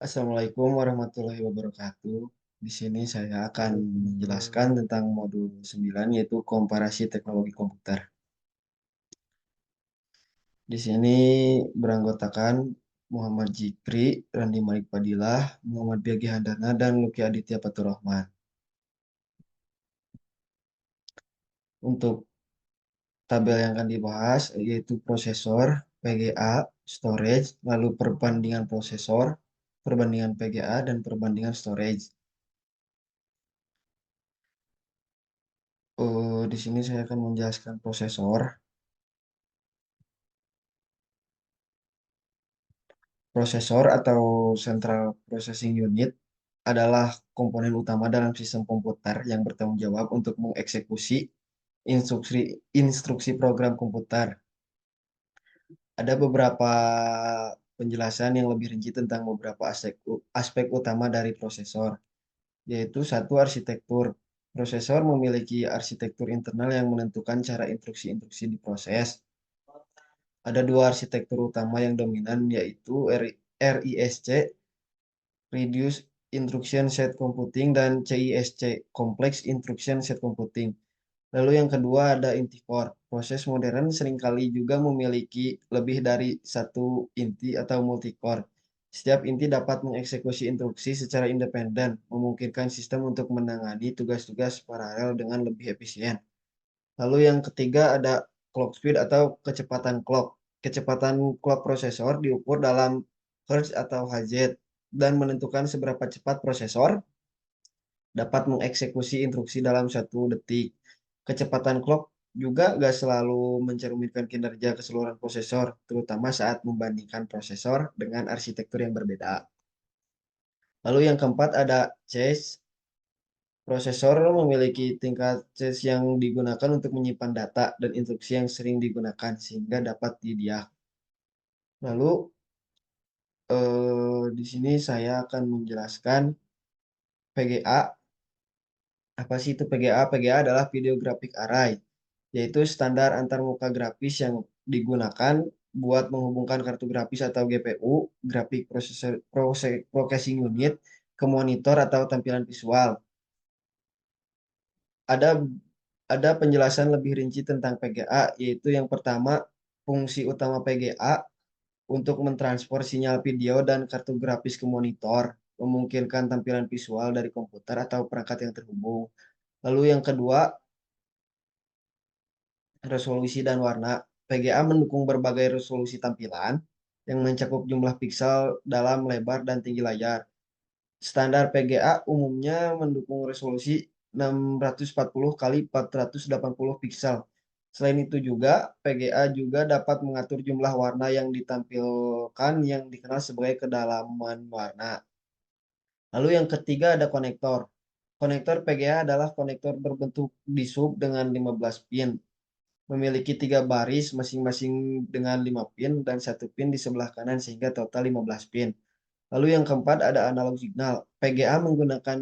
Assalamualaikum warahmatullahi wabarakatuh. Di sini saya akan menjelaskan tentang modul 9 yaitu komparasi teknologi komputer. Di sini beranggotakan Muhammad Jikri, Randi Malik Padilah, Muhammad Biagi Handana, dan Luki Aditya Faturrahman. Untuk tabel yang akan dibahas yaitu prosesor, PGA, storage, lalu perbandingan prosesor, perbandingan PGA, dan perbandingan storage. Di sini saya akan menjelaskan prosesor. Prosesor atau Central Processing Unit adalah komponen utama dalam sistem komputer yang bertanggung jawab untuk mengeksekusi instruksi instruksi program komputer. Ada beberapa penjelasan yang lebih rinci tentang beberapa aspek utama dari prosesor, yaitu satu, arsitektur. Prosesor memiliki arsitektur internal yang menentukan cara instruksi-instruksi diproses. Ada dua arsitektur utama yang dominan, yaitu RISC, Reduced Instruction Set Computing, dan CISC, Complex Instruction Set Computing. Lalu yang kedua ada inti-core. Proses modern seringkali juga memiliki lebih dari satu inti atau multi-core. Setiap inti dapat mengeksekusi instruksi secara independen, memungkinkan sistem untuk menangani tugas-tugas paralel dengan lebih efisien. Lalu yang ketiga ada clock speed atau kecepatan clock. Kecepatan clock prosesor diukur dalam Hertz atau Hz dan menentukan seberapa cepat prosesor dapat mengeksekusi instruksi dalam 1 detik. Kecepatan clock juga gak selalu mencerminkan kinerja keseluruhan prosesor, terutama saat membandingkan prosesor dengan arsitektur yang berbeda. Lalu yang keempat ada cache. Prosesor memiliki tingkat cache yang digunakan untuk menyimpan data dan instruksi yang sering digunakan sehingga dapat didiak. Lalu di sini saya akan menjelaskan VGA. Apa sih itu PGA? PGA adalah Video Graphic Array, yaitu standar antarmuka grafis yang digunakan buat menghubungkan kartu grafis atau GPU, Graphic Processing Unit, ke monitor atau tampilan visual. Ada ada penjelasan lebih rinci tentang PGA, yaitu yang pertama, fungsi utama PGA untuk mentransfer sinyal video dan kartu grafis ke monitor, memungkinkan tampilan visual dari komputer atau perangkat yang terhubung. Lalu yang kedua, resolusi dan warna. VGA mendukung berbagai resolusi tampilan yang mencakup jumlah piksel dalam lebar dan tinggi layar. Standar VGA umumnya mendukung resolusi 640 kali 480 piksel. Selain itu juga, VGA juga dapat mengatur jumlah warna yang ditampilkan yang dikenal sebagai kedalaman warna. Lalu yang ketiga ada konektor. Konektor VGA adalah konektor berbentuk disub dengan 15 pin, memiliki 3 baris masing-masing dengan 5 pin dan 1 pin di sebelah kanan sehingga total 15 pin. Lalu yang keempat ada analog signal. PGA menggunakan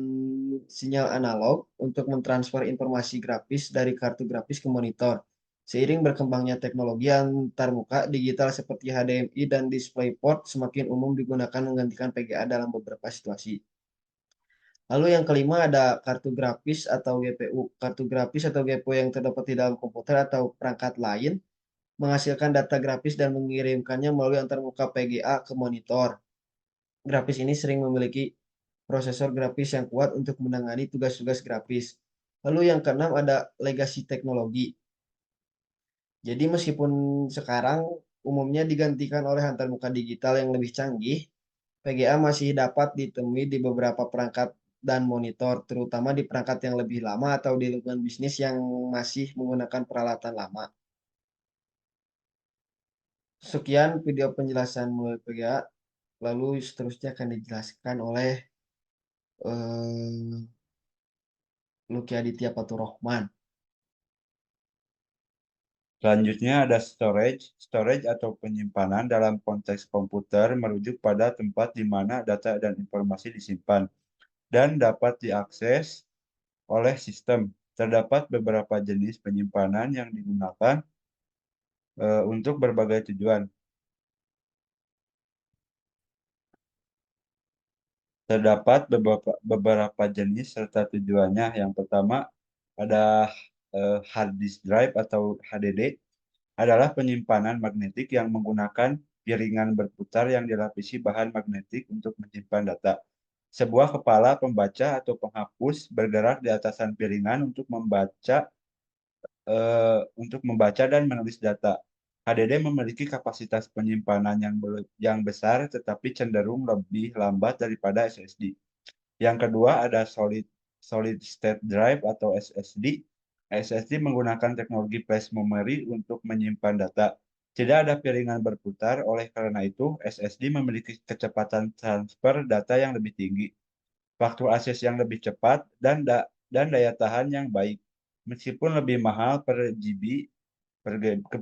sinyal analog untuk mentransfer informasi grafis dari kartu grafis ke monitor. Seiring berkembangnya teknologi antarmuka digital seperti HDMI dan DisplayPort semakin umum digunakan menggantikan PGA dalam beberapa situasi. Lalu yang kelima ada kartu grafis atau GPU. Kartu grafis atau GPU yang terdapat di dalam komputer atau perangkat lain menghasilkan data grafis dan mengirimkannya melalui antarmuka PGA ke monitor. Grafis ini sering memiliki prosesor grafis yang kuat untuk menangani tugas-tugas grafis. Lalu yang keenam ada legasi teknologi. Jadi meskipun sekarang umumnya digantikan oleh antarmuka digital yang lebih canggih, PGA masih dapat ditemui di beberapa perangkat dan monitor, terutama di perangkat yang lebih lama atau di lingkungan bisnis yang masih menggunakan peralatan lama. Sekian video penjelasan melalui PGA, lalu seterusnya akan dijelaskan oleh eh, Luki Aditya Faturrahman. Selanjutnya ada storage. Storage atau penyimpanan dalam konteks komputer merujuk pada tempat di mana data dan informasi disimpan dan dapat diakses oleh sistem. Terdapat beberapa jenis penyimpanan yang digunakan untuk berbagai tujuan. Terdapat beberapa jenis serta tujuannya. Yang pertama ada hard disk drive atau HDD adalah penyimpanan magnetik yang menggunakan piringan berputar yang dilapisi bahan magnetik untuk menyimpan data. Sebuah kepala pembaca atau penghapus bergerak di atasan piringan untuk membaca dan menulis data. HDD memiliki kapasitas penyimpanan yang besar tetapi cenderung lebih lambat daripada SSD. Yang kedua ada solid state drive atau SSD. SSD menggunakan teknologi flash memory untuk menyimpan data. Tidak ada piringan berputar, oleh karena itu SSD memiliki kecepatan transfer data yang lebih tinggi, waktu akses yang lebih cepat, dan daya tahan yang baik. Meskipun lebih mahal per GB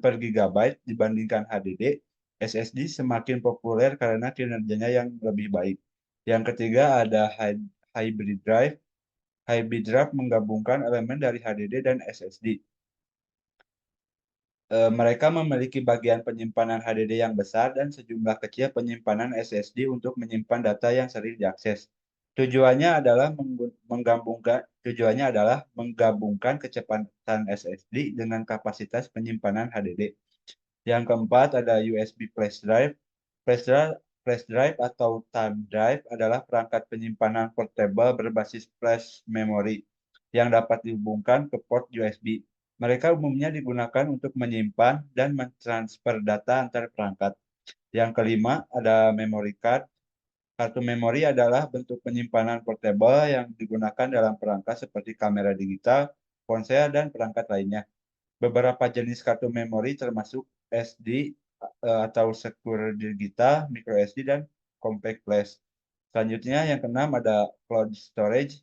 per gigabyte dibandingkan HDD, SSD semakin populer karena kinerjanya yang lebih baik. Yang ketiga ada hybrid drive. Hybrid drive menggabungkan elemen dari HDD dan SSD. Mereka memiliki bagian penyimpanan HDD yang besar dan sejumlah kecil penyimpanan SSD untuk menyimpan data yang sering diakses. Tujuannya adalah menggabungkan kecepatan SSD dengan kapasitas penyimpanan HDD. Yang keempat ada USB flash drive. Flash drive atau thumb drive adalah perangkat penyimpanan portable berbasis flash memory yang dapat dihubungkan ke port USB. Mereka umumnya digunakan untuk menyimpan dan mentransfer data antar perangkat. Yang kelima ada memory card. Kartu memori adalah bentuk penyimpanan portable yang digunakan dalam perangkat seperti kamera digital, ponsel, dan perangkat lainnya. Beberapa jenis kartu memori termasuk SD atau Secure Digital, Micro SD, dan Compact Flash. Selanjutnya yang keenam ada cloud storage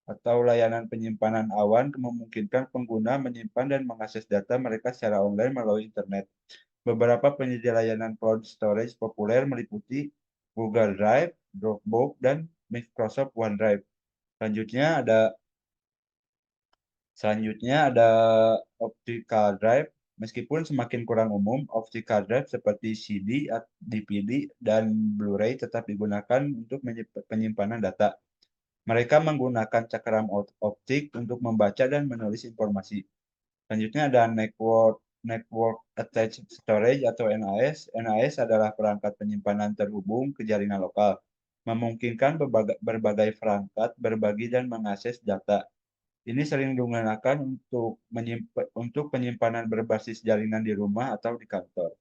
atau layanan penyimpanan awan memungkinkan pengguna menyimpan dan mengakses data mereka secara online melalui internet. Beberapa penyedia layanan cloud storage populer meliputi Google Drive, Dropbox, dan Microsoft OneDrive. Selanjutnya ada optical drive. Meskipun semakin kurang umum, optical drive seperti CD, DVD, dan Blu-ray tetap digunakan untuk penyimpanan data. Mereka menggunakan cakram optik untuk membaca dan menulis informasi. Selanjutnya ada Network Attached Storage atau NAS. NAS adalah perangkat penyimpanan terhubung ke jaringan lokal, memungkinkan berbagai perangkat berbagi dan mengakses data. Ini sering digunakan untuk penyimpanan berbasis jaringan di rumah atau di kantor.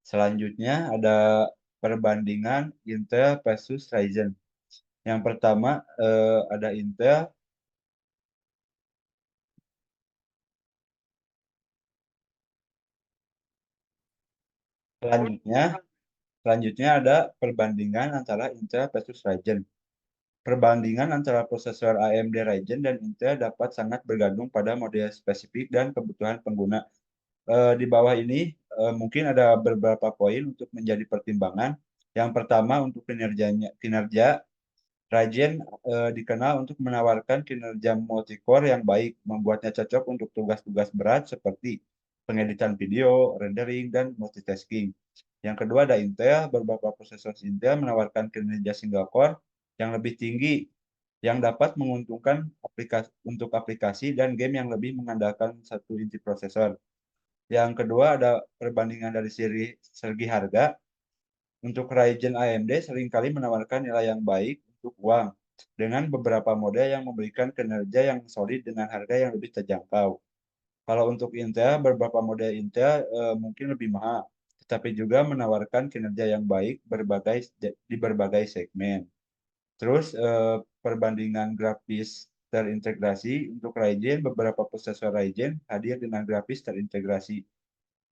Selanjutnya ada perbandingan Intel versus Ryzen. Yang pertama ada Intel. Selanjutnya, selanjutnya ada perbandingan antara Intel versus Ryzen. Perbandingan antara prosesor AMD Ryzen dan Intel dapat sangat bergantung pada model spesifik dan kebutuhan pengguna. Di bawah ini mungkin ada beberapa poin untuk menjadi pertimbangan. Yang pertama untuk kinerja Ryzen dikenal untuk menawarkan kinerja multicore yang baik, membuatnya cocok untuk tugas-tugas berat seperti pengeditan video, rendering, dan multitasking. Yang kedua ada Intel. Beberapa prosesor Intel menawarkan kinerja single core yang lebih tinggi, yang dapat menguntungkan untuk aplikasi dan game yang lebih mengandalkan satu inti prosesor. Yang kedua ada perbandingan dari segi harga. Untuk Ryzen AMD seringkali menawarkan nilai yang baik untuk uang, dengan beberapa model yang memberikan kinerja yang solid dengan harga yang lebih terjangkau. Kalau untuk Intel, beberapa model Intel mungkin lebih mahal, tetapi juga menawarkan kinerja yang baik di berbagai segmen. Terus perbandingan grafis terintegrasi untuk Ryzen, beberapa prosesor Ryzen hadir dengan grafis terintegrasi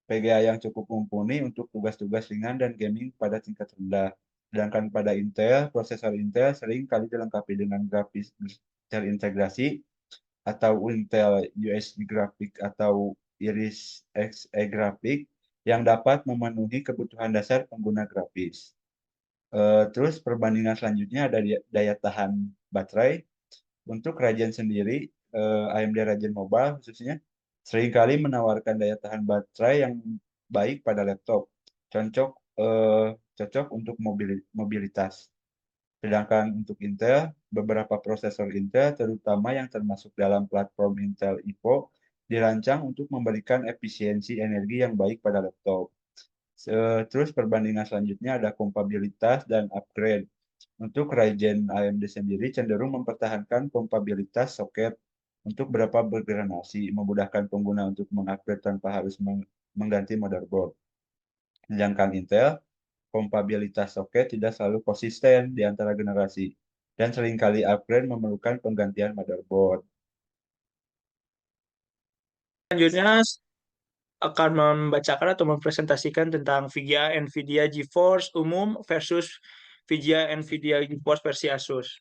VGA yang cukup mumpuni untuk tugas-tugas ringan dan gaming pada tingkat rendah. Sedangkan pada Intel, prosesor Intel sering kali dilengkapi dengan grafis terintegrasi atau Intel USB Graphic atau Iris Xe Graphic yang dapat memenuhi kebutuhan dasar pengguna grafis. Terus perbandingan selanjutnya ada daya tahan baterai. Untuk Ryzen sendiri, AMD Ryzen Mobile khususnya, seringkali menawarkan daya tahan baterai yang baik pada laptop, cocok, cocok untuk mobilitas. Sedangkan untuk Intel, beberapa prosesor Intel, terutama yang termasuk dalam platform Intel Evo, dirancang untuk memberikan efisiensi energi yang baik pada laptop. Terus perbandingan selanjutnya ada kompatibilitas dan upgrade. Untuk Ryzen AMD sendiri cenderung mempertahankan kompatibilitas soket untuk beberapa bergenerasi, memudahkan pengguna untuk mengupgrade tanpa harus mengganti motherboard. Sedangkan Intel, kompatibilitas soket tidak selalu konsisten di antara generasi, dan seringkali upgrade memerlukan penggantian motherboard. Selanjutnya akan membacakan atau mempresentasikan tentang VGA NVIDIA GeForce umum versus VGA NVIDIA GeForce versi Asus.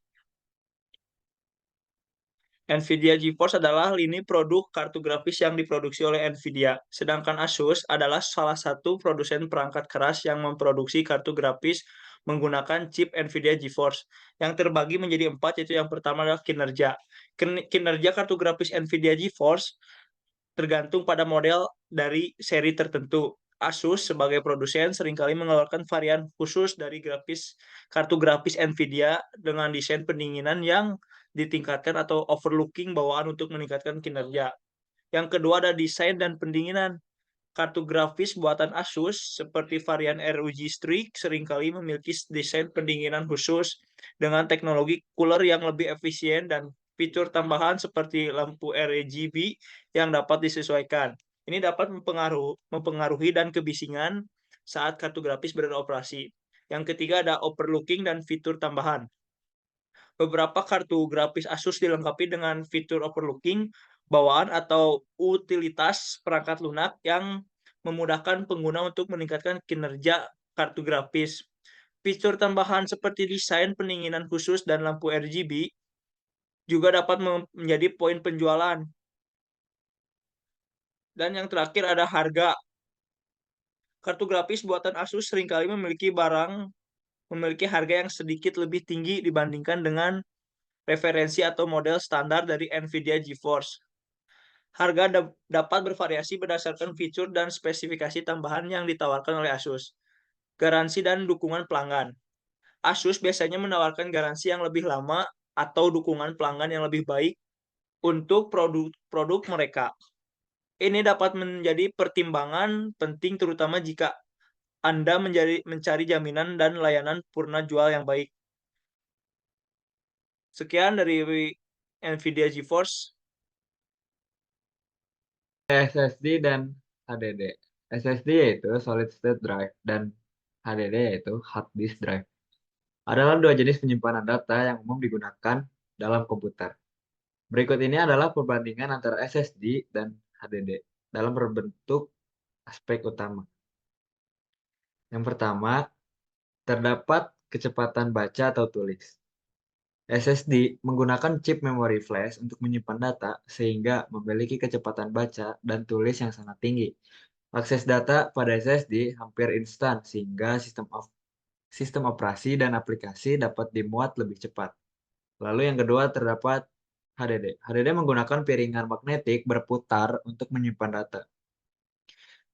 NVIDIA GeForce adalah lini produk kartu grafis yang diproduksi oleh NVIDIA, sedangkan Asus adalah salah satu produsen perangkat keras yang memproduksi kartu grafis menggunakan chip NVIDIA GeForce, yang terbagi menjadi 4, yaitu yang pertama adalah kinerja. Kinerja kartu grafis NVIDIA GeForce tergantung pada model dari seri tertentu. Asus sebagai produsen seringkali mengeluarkan varian khusus dari kartu grafis NVIDIA dengan desain pendinginan yang ditingkatkan atau overclocking bawaan untuk meningkatkan kinerja. Yang kedua ada desain dan pendinginan. Kartu grafis buatan Asus seperti varian ROG Strix seringkali memiliki desain pendinginan khusus dengan teknologi cooler yang lebih efisien dan fitur tambahan seperti lampu RGB yang dapat disesuaikan. Ini dapat mempengaruhi dan kebisingan saat kartu grafis beroperasi. Yang ketiga ada overclocking dan fitur tambahan. Beberapa kartu grafis Asus dilengkapi dengan fitur overclocking bawaan atau utilitas perangkat lunak yang memudahkan pengguna untuk meningkatkan kinerja kartu grafis. Fitur tambahan seperti desain pendinginan khusus dan lampu RGB juga dapat menjadi poin penjualan. Dan yang terakhir ada harga. Kartu grafis buatan Asus seringkali memiliki harga yang sedikit lebih tinggi dibandingkan dengan referensi atau model standar dari NVIDIA GeForce. Harga dapat bervariasi berdasarkan fitur dan spesifikasi tambahan yang ditawarkan oleh Asus. Garansi dan dukungan pelanggan. Asus biasanya menawarkan garansi yang lebih lama atau dukungan pelanggan yang lebih baik untuk produk mereka. Ini dapat menjadi pertimbangan penting terutama jika Anda mencari jaminan dan layanan purna jual yang baik. Sekian dari NVIDIA GeForce. SSD dan HDD. SSD yaitu Solid State Drive dan HDD yaitu Hard Disk Drive. Adalah dua jenis penyimpanan data yang umum digunakan dalam komputer. Berikut ini adalah perbandingan antara SSD dan HDD dalam berbentuk aspek utama. Yang pertama, terdapat kecepatan baca atau tulis. SSD menggunakan chip memori flash untuk menyimpan data sehingga memiliki kecepatan baca dan tulis yang sangat tinggi. Akses data pada SSD hampir instan sehingga sistem operasi dan aplikasi dapat dimuat lebih cepat. Lalu yang kedua terdapat HDD. HDD menggunakan piringan magnetik berputar untuk menyimpan data,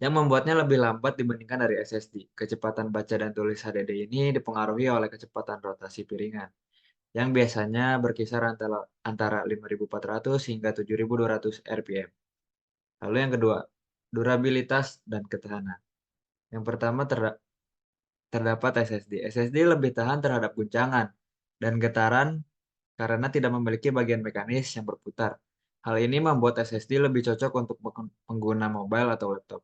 yang membuatnya lebih lambat dibandingkan dari SSD. Kecepatan baca dan tulis HDD ini dipengaruhi oleh kecepatan rotasi piringan, yang biasanya berkisar antara 5.400 hingga 7.200 rpm. Lalu yang kedua, durabilitas dan ketahanan. Yang pertama terdapat SSD. SSD lebih tahan terhadap guncangan dan getaran karena tidak memiliki bagian mekanis yang berputar. Hal ini membuat SSD lebih cocok untuk pengguna mobile atau laptop.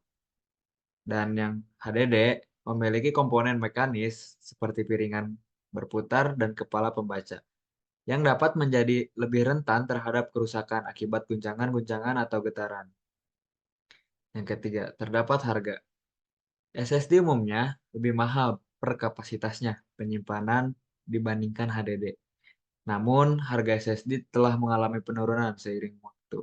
Dan yang HDD memiliki komponen mekanis seperti piringan berputar dan kepala pembaca, yang dapat menjadi lebih rentan terhadap kerusakan akibat guncangan-guncangan atau getaran. Yang ketiga, terdapat harga. SSD umumnya lebih mahal per kapasitasnya penyimpanan dibandingkan HDD. Namun, harga SSD telah mengalami penurunan seiring waktu.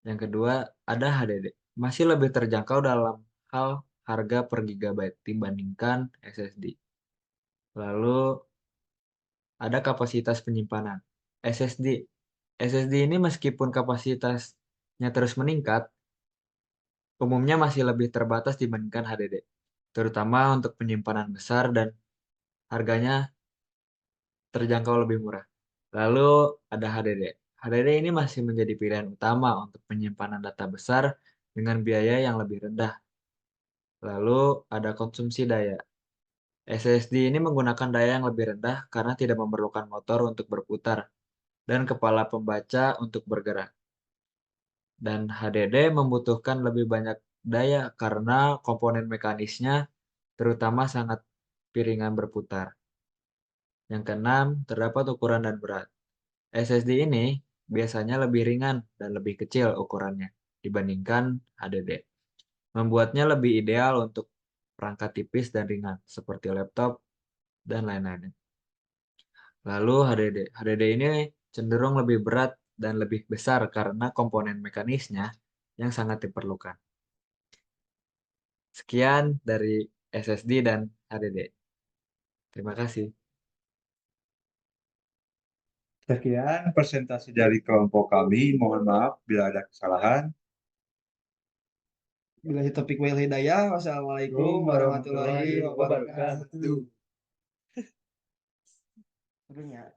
Yang kedua, ada HDD. Masih lebih terjangkau dalam hal harga per gigabyte dibandingkan SSD. Lalu, ada kapasitas penyimpanan. SSD ini meskipun kapasitasnya terus meningkat, umumnya masih lebih terbatas dibandingkan HDD, terutama untuk penyimpanan besar dan harganya terjangkau lebih murah. Lalu ada HDD. HDD ini masih menjadi pilihan utama untuk penyimpanan data besar dengan biaya yang lebih rendah. Lalu ada konsumsi daya. SSD ini menggunakan daya yang lebih rendah karena tidak memerlukan motor untuk berputar dan kepala pembaca untuk bergerak. Dan HDD membutuhkan lebih banyak daya karena komponen mekanisnya terutama sangat piringan berputar. Yang keenam, terdapat ukuran dan berat. SSD ini biasanya lebih ringan dan lebih kecil ukurannya dibandingkan HDD. Membuatnya lebih ideal untuk perangkat tipis dan ringan seperti laptop dan lain-lainnya. Lalu HDD. HDD ini cenderung lebih berat dan lebih besar karena komponen mekanisnya yang sangat diperlukan. Sekian dari SSD dan HDD. Terima kasih. Sekian presentasi dari kelompok kami. Mohon maaf bila ada kesalahan. Billahi taufiq wal hidayah. Wassalamualaikum warahmatullahi wabarakatuh. Serunya.